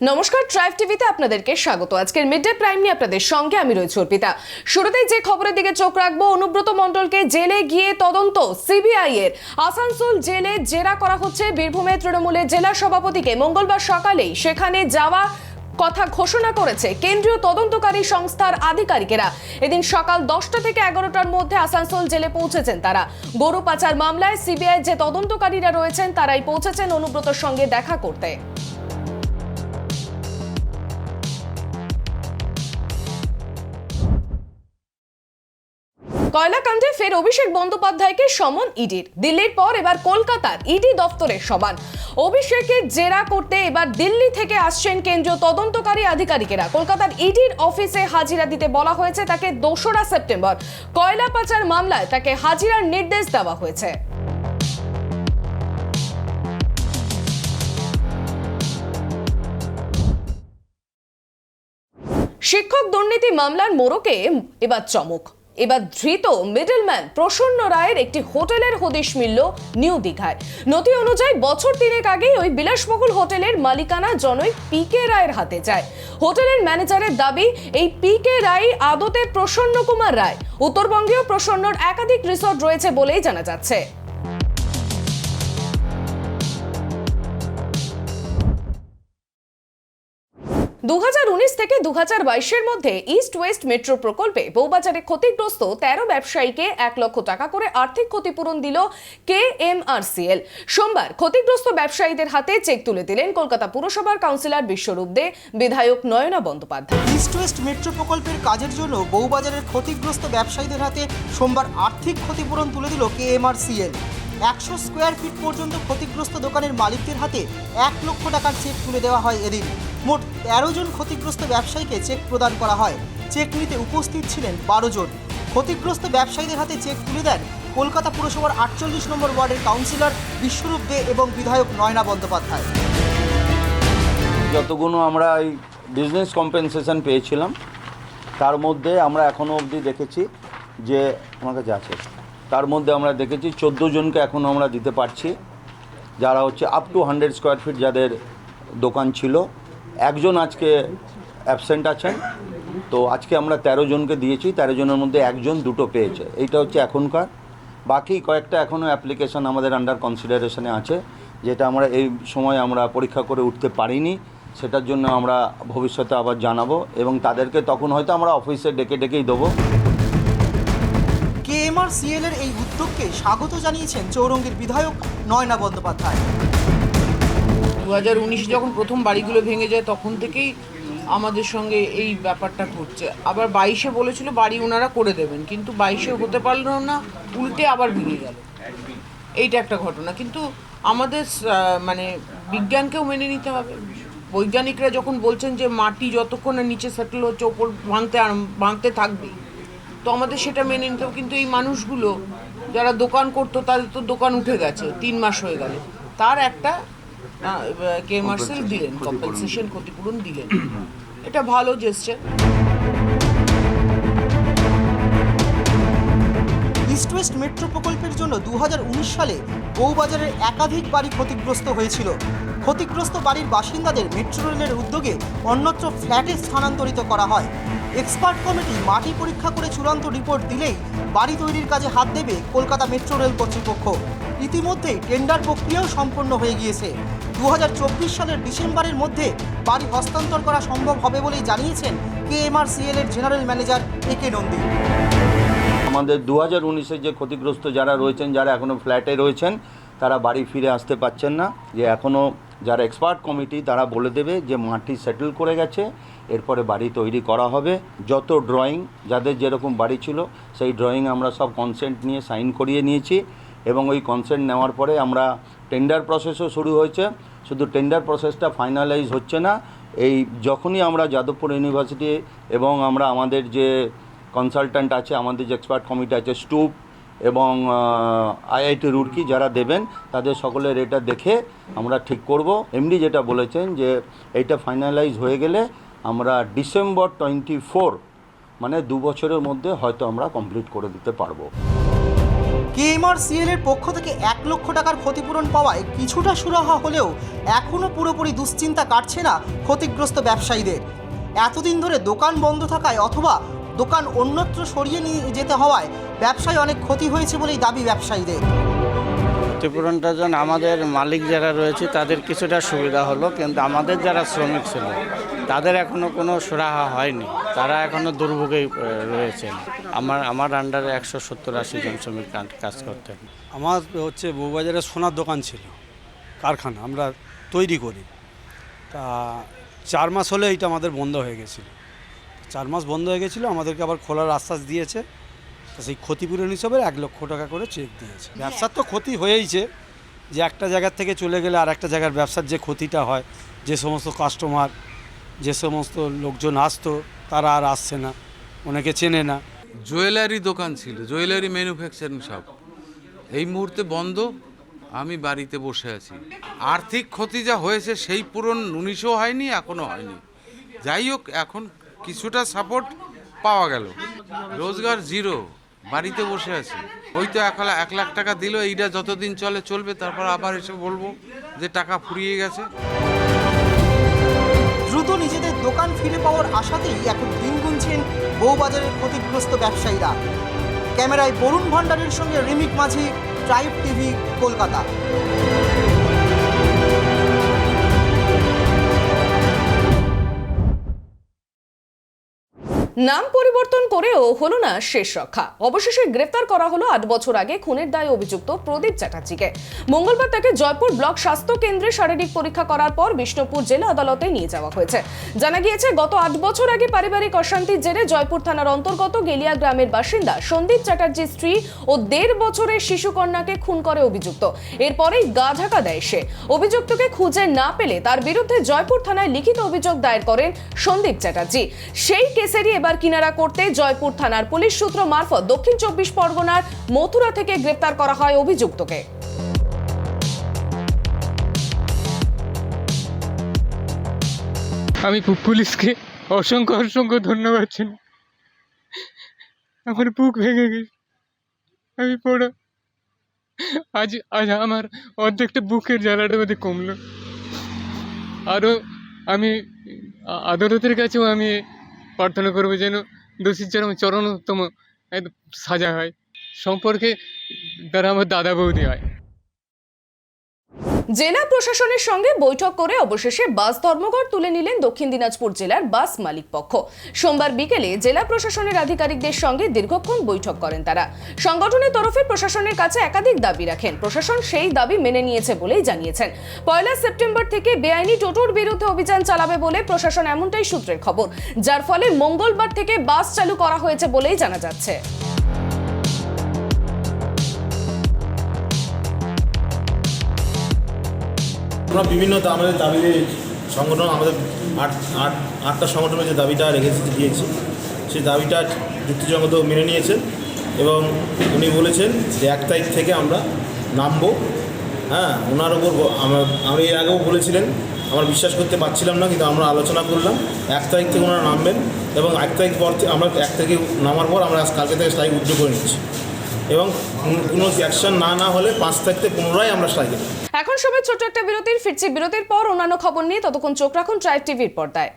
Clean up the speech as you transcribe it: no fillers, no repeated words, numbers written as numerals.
নমস্কার, ট্রাইব টিভিতে আপনাদেরকে স্বাগত। আজকের মিড ডে প্রাইম নিয়ে আপনাদের সঙ্গে আমি রয়েছি অর্পিতা। শুরুতেই যে খবরের দিকে চোখ রাখবো, অনুব্রত মণ্ডলকে জেলে গিয়ে তদন্ত সিবিআই এর। আসানসোল জেলে জেরা করা হচ্ছে বীরভূমের তৃণমূলের জেলা সভাপতিকে। মঙ্গলবার সকালেই সেখানে যাওয়া কথা ঘোষণা করেছে কেন্দ্রীয় তদন্তকারী সংস্থার আধিকারিকেরা। এদিন সকাল 10টা থেকে 11টার মধ্যে আসানসোল জেলে পৌঁছেছেন তারা। গরু পাচার মামলায় সিবিআই যে তদন্তকারীরা রয়েছেন তারাই পৌঁছেছেন অনুব্রতর সঙ্গে দেখা করতে। কয়লাকাণ্ডে ফের অভিষেক বন্দ্যোপাধ্যায়কে সমন ইডির। দিল্লির পর এবার কলকাতার ইডি দফতরের সমান। অভিষেকের জেরা করতে এবার দিল্লি থেকে আসছেন কেন্দ্রীয় তদন্তকারী আধিকারিকেরা। কলকাতার ইডির অফিসে হাজিরা দিতে বলা হয়েছে তাকে। 2রা সেপ্টেম্বর কয়লা পাচার মামলায় তাকে হাজিরার নির্দেশ দেওয়া হয়েছে। শিক্ষক দুর্নীতি মামলার মোড়কে এবার চমক। এবার ধৃত মিডলম্যান প্রসন্ন রায়ের একটি হোটেলের হদিশ মিলল নিউ দীঘায়। নথি অনুযায়ী বছর 3 আগেই ওই বিলাসবহুল হোটেলের মালিকানা জনৈক পিকে রায়ের হাতে যায়। হোটেলের ম্যানেজারের দাবি, এই পিকে রায় আদতে প্রসন্ন কুমার রায়। উত্তরবঙ্গেও প্রসন্নর একাধিক রিসর্ট রয়েছে বলেই জানা যাচ্ছে। 2019 থেকে 2022-এর মধ্যে ইস্ট ওয়েস্ট মেট্রো প্রকল্পে বউবাজারে ক্ষতিগ্রস্ত 13 ব্যবসায়ীকে 1 লক্ষ টাকা করে আর্থিক ক্ষতিপূরণ দিল KMRCL। সোমবার ক্ষতিগ্রস্ত ব্যবসায়ীদের হাতে চেক তুলে দিলেন কলকাতা পুরসভার কাউন্সিলর বিশ্বরূপ দে, বিধায়ক Nayana Bandyopadhyay. East west metro প্রকল্পের কাজের জন্য বউবাজারের ক্ষতিগ্রস্ত ব্যবসায়ীদের হাতে সোমবার আর্থিক ক্ষতিপূরণ তুলে দিল KMRCL। 100 স্কোয়ার ফিট পর্যন্ত ক্ষতিগ্রস্ত দোকানের মালিকদের হাতে 1 লক্ষ টাকার চেক তুলে দেওয়া হয় এদিন। মোট 13 জন ক্ষতিগ্রস্ত ব্যবসায়ীকে চেক প্রদান করা হয়। চেক নিতে উপস্থিত ছিলেন 12 জন। ক্ষতিগ্রস্ত ব্যবসায়ীদের হাতে চেক তুলে দেন কলকাতা পুরসভার 48 নম্বর ওয়ার্ডের কাউন্সিলর বিশ্বরূপ দে এবং বিধায়ক নয়না বন্দ্যোপাধ্যায়। যতগুলো আমরা এই বিজনেস কম্পেনসেশন পেয়েছিলাম তার মধ্যে আমরা এখনও অবধি দেখেছি যে আমার কাছে আছে, তার মধ্যে আমরা দেখেছি 14 জনকে এখনও আমরা দিতে পারছি, যারা হচ্ছে আপ টু 100 স্কোয়ার ফিট যাদের দোকান ছিল। একজন আজকে অ্যাবসেন্ট আছেন, তো আজকে আমরা 13 জনকে দিয়েছি। 13 জনের মধ্যে একজন দুটো পেয়েছে। এইটা হচ্ছে এখনকার। বাকি কয়েকটা এখনও অ্যাপ্লিকেশন আমাদের আন্ডার কনসিডারেশনে আছে, যেটা আমরা এই সময় আমরা পরীক্ষা করে উঠতে পারিনি। সেটার জন্য আমরা ভবিষ্যতে আবার জানাবো এবং তাদেরকে তখন হয়তো আমরা অফিসে ডেকেই দেবো। KMRCL এর এই উদ্যোগকে স্বাগত জানিয়েছেন চৌরঙ্গীর বিধায়ক নয়না বন্দ্যোপাধ্যায়। 2019 যখন প্রথম বাড়িগুলো ভেঙে যায় তখন থেকেই আমাদের সঙ্গে এই ব্যাপারটা ঘটছে। আবার 22-এ বলেছিল বাড়ি ওনারা করে দেবেন, কিন্তু 22-এ হতে পারল না, উল্টে আবার ভেঙে গেল। এইটা একটা ঘটনা। কিন্তু আমাদের মানে বিজ্ঞানকেও মেনে নিতে হবে। বৈজ্ঞানিকরা যখন বলছেন যে মাটি যতক্ষণ নিচে সেটেল হচ্ছে ওপর ভাঙতে থাকবে, তো আমাদের সেটা মেনে নিতে হবে। কিন্তু এই মানুষগুলো যারা দোকান করতো তাদের তো দোকান উঠে গেছে, 3 মাস হয়ে গেল, তার একটা KMRCL দিলেন, কম্পেনসেশন ক্ষতিপূরণ দিলেন। এটা ভালো জেস্টার। ইস্ট ওয়েস্ট মেট্রো প্রকল্পের জন্য 2019 সালে বউবাজারের একাধিক বাড়ি ক্ষতিগ্রস্ত হয়েছিল। ক্ষতিগ্রস্ত বাড়ির বাসিন্দাদের মেট্রো রেলের উদ্যোগে অন্যত্র ফ্ল্যাটে স্থানান্তরিত করা হয়। এক্সপার্ট কমিটি মাটি পরীক্ষা করে চূড়ান্ত রিপোর্ট দিলেই বাড়ি তৈরির কাজে হাত দেবে কলকাতা মেট্রো রেল কর্তৃপক্ষ। ইতিমধ্যেই টেন্ডার প্রক্রিয়াও সম্পন্ন হয়ে গিয়েছে। 2024 সালের ডিসেম্বরের মধ্যে বাড়ি হস্তান্তর করা সম্ভব হবে বলেই জানিয়েছেন KMRCL এর জেনারেল ম্যানেজার AK নন্দী। আমাদের 2019-এ যে ক্ষতিগ্রস্ত যারা রয়েছেন, যারা এখনও ফ্ল্যাটে রয়েছেন, তারা বাড়ি ফিরে আসতে পারছেন না। যে এখনও যারা এক্সপার্ট কমিটি তারা বলে দেবে যে মাটি সেটেল করে গেছে, এরপরে বাড়ি তৈরি করা হবে। যত ড্রয়িং যাদের যেরকম বাড়ি ছিল সেই ড্রয়িং আমরা সব কনসেন্ট নিয়ে সাইন করিয়ে নিয়েছি এবং ওই কনসেন্ট নেওয়ার পরে আমরা টেন্ডার প্রসেসও শুরু হয়েছে। শুধু টেন্ডার প্রসেসটা ফাইনালাইজ হচ্ছে না, এই যখনই আমরা যাদবপুর ইউনিভার্সিটি এবং আমরা আমাদের যে কনসালট্যান্ট আছে, আমাদের যে এক্সপার্ট কমিটি আছে, স্টুপ এবং IIT রুড়কি যারা দেবেন, তাদের সকলের এটা দেখে আমরা ঠিক করব। এমডি যেটা বলেছেন যে এইটা ফাইনালাইজ হয়ে গেলে আমরা ডিসেম্বর 24 মানে 2 বছরের মধ্যে হয়তো আমরা কমপ্লিট করে দিতে পারবো। KMRCL এর পক্ষ থেকে 1 লক্ষ টাকার ক্ষতিপূরণ পাওয়ায় কিছুটা সুরাহা হলেও এখনও পুরোপুরি দুশ্চিন্তা কাটছে না ক্ষতিগ্রস্ত ব্যবসায়ীদের। এতদিন ধরে দোকান বন্ধ থাকায় অথবা দোকান অন্যত্র সরিয়ে নিয়ে যেতে হওয়ায় ব্যবসায় অনেক ক্ষতি হয়েছে বলেই দাবি ব্যবসায়ীদের। ক্ষতিপূরণটার জন্য আমাদের মালিক যারা রয়েছে তাদের কিছুটা সুবিধা হলো, কিন্তু আমাদের যারা শ্রমিক ছিল তাদের এখনও কোনো সুরাহা হয়নি, তারা এখনও দুর্ভোগেই রয়েছেন। আমার আন্ডারে 170-80 জন শ্রমিক কাজ করতেন। আমার হচ্ছে বউবাজারে সোনার দোকান ছিল, কারখানা আমরা তৈরি করি। তা 4 মাস হলে এইটা আমাদের বন্ধ হয়ে গেছিলো। 4 মাস বন্ধ হয়ে গেছিলো, আমাদেরকে আবার খোলার আশ্বাস দিয়েছে। তো সেই ক্ষতিপূরণ হিসাবে 1 লক্ষ টাকা করে চেক দিয়েছে। ব্যবসার তো ক্ষতি হয়েইছে, যে একটা জায়গার থেকে চলে গেলে আর একটা জায়গার ব্যবসার যে ক্ষতিটা হয়, যে সমস্ত কাস্টমার, যে সমস্ত লোকজন আসতো তারা আর আসছে না, অনেকে চেনে না। জুয়েলারি দোকান ছিল, জুয়েলারি ম্যানুফ্যাকচারিং শপ, এই মুহূর্তে বন্ধ। আমি বাড়িতে বসে আছি। আর্থিক ক্ষতি যা হয়েছে সেই পূরণ 19ও হয়নি, এখনও হয়নি। যাই হোক, এখন কিছুটা সাপোর্ট পাওয়া গেল। রোজগার জিরো, বাড়িতে বসে আছি। ওই তো 1 লাখ টাকা দিল, এইটা যতদিন চলবে, তারপর আবার এসে বলবো যে টাকা ফুরিয়ে গেছে। দ্রুত নিজেদের দোকান ফিরে পাওয়ার আশাতেই এখন দিন গুনছেন বউবাজারের ক্ষতিগ্রস্ত ব্যবসায়ীরা। ক্যামেরায় বরুণ ভান্ডারের সঙ্গে রিমিক মাঝি, ট্রাইব টিভি, কলকাতা। নাম পরিবর্তন করেও হলো না শেষ রক্ষা। অবশেষে গ্রেফতার করা হলো 8 বছর আগে খুনের দায়ে অভিযুক্ত প্রদীপ চ্যাটার্জিকে। মঙ্গলবার তাকে জয়পুর ব্লক স্বাস্থ্য কেন্দ্রে শারীরিক পরীক্ষা করার পর বিষ্ণুপুর জেলা আদালতে নিয়ে যাওয়া হয়েছে। জানা গিয়েছে, গত 8 বছর আগে পারিবারিক অশান্তির জেরে জয়পুর থানার অন্তর্গত গেলিয়া গ্রামের বাসিন্দা সন্দীপ চ্যাটার্জির স্ত্রী ও 1.5 বছরের শিশুকন্যাকে খুন করে অভিযুক্ত। এরপরেই গা ঢাকা দেয় সে। অভিযুক্তকে খুঁজে না পেলে তার বিরুদ্ধে জয়পুর থানায় লিখিত অভিযোগ দায়ের করেন সন্দীপ চ্যাটার্জি। সেই কেসেরই এবার কিনারা করতে জয়পুর থানার পুলিশ সূত্র মারফত দক্ষিণ 24 পরগনার মথুরা থেকে গ্রেফতার করা হয় অভিযুক্তকে। আমি পুলিশকে অসংখ্য ধন্যবাদ জানাই। আমার বুক ভেঙে গেছে, আমি পড়া আজ আমার অর্ধেকটা বুকের জ্বালাটা মধ্যে কমলো। আরও আমি আদালতের কাছেও আমি প্রার্থনা করবো যেন দোষীর যেন চরমতম সাজা হয়। সম্পর্কে তারা আমার দাদা বৌদি হয়। জেলা প্রশাসনের সঙ্গে বৈঠক করে অবশেষে বাস ধর্মঘট তুলে নিলেন দক্ষিণ দিনাজপুর জেলার বাস মালিক পক্ষ। সোমবার বিকেলে জেলা প্রশাসনের আধিকারিকদের সঙ্গে দীর্ঘক্ষণ বৈঠক করেন তারা। সংগঠনের তরফে প্রশাসনের কাছে একাধিক দাবি রাখেন। প্রশাসন সেই দাবি মেনে নিয়েছে বলেই জানিয়েছেন। 1 সেপ্টেম্বর থেকে বেআইনি টোটোর বিরুদ্ধে অভিযান চালাবে বলে প্রশাসন, এমনটাই সূত্রের খবর, যার ফলে মঙ্গলবার থেকে বাস চালু করা হয়েছে বলেই জানা যাচ্ছে। আমরা বিভিন্ন আমাদের দাবি সংগঠন, আমাদের আটটা সংগঠনের যে দাবিটা দিয়েছি, সেই দাবিটা যুক্তিসঙ্গত মেনে নিয়েছেন এবং উনি বলেছেন যে 1 তারিখ থেকে আমরা নামবো। হ্যাঁ, ওনার ওপর আমি এর আগেও বলেছিলেন, আমরা বিশ্বাস করতে পারছিলাম না, কিন্তু আমরা আলোচনা করলাম 1 তারিখ থেকে ওনারা নামবেন এবং 1 তারিখ পর আমরা 1 তারিখে নামার পর আমরা কালকে থেকে স্ট্রাইক উদ্যোগ করে নিচ্ছি এবং কোনো অ্যাকশন না হলে 5 তারিখ থেকে পুনরায় আমরা স্ট্রাইকে। এখন সময় ছোট্ট একটা বিরতির, ফিরছি বিরতির পর অন্যান্য খবর নিয়ে। ততক্ষণ চোখ রাখুন ট্রাইব টিভির পর্দায়।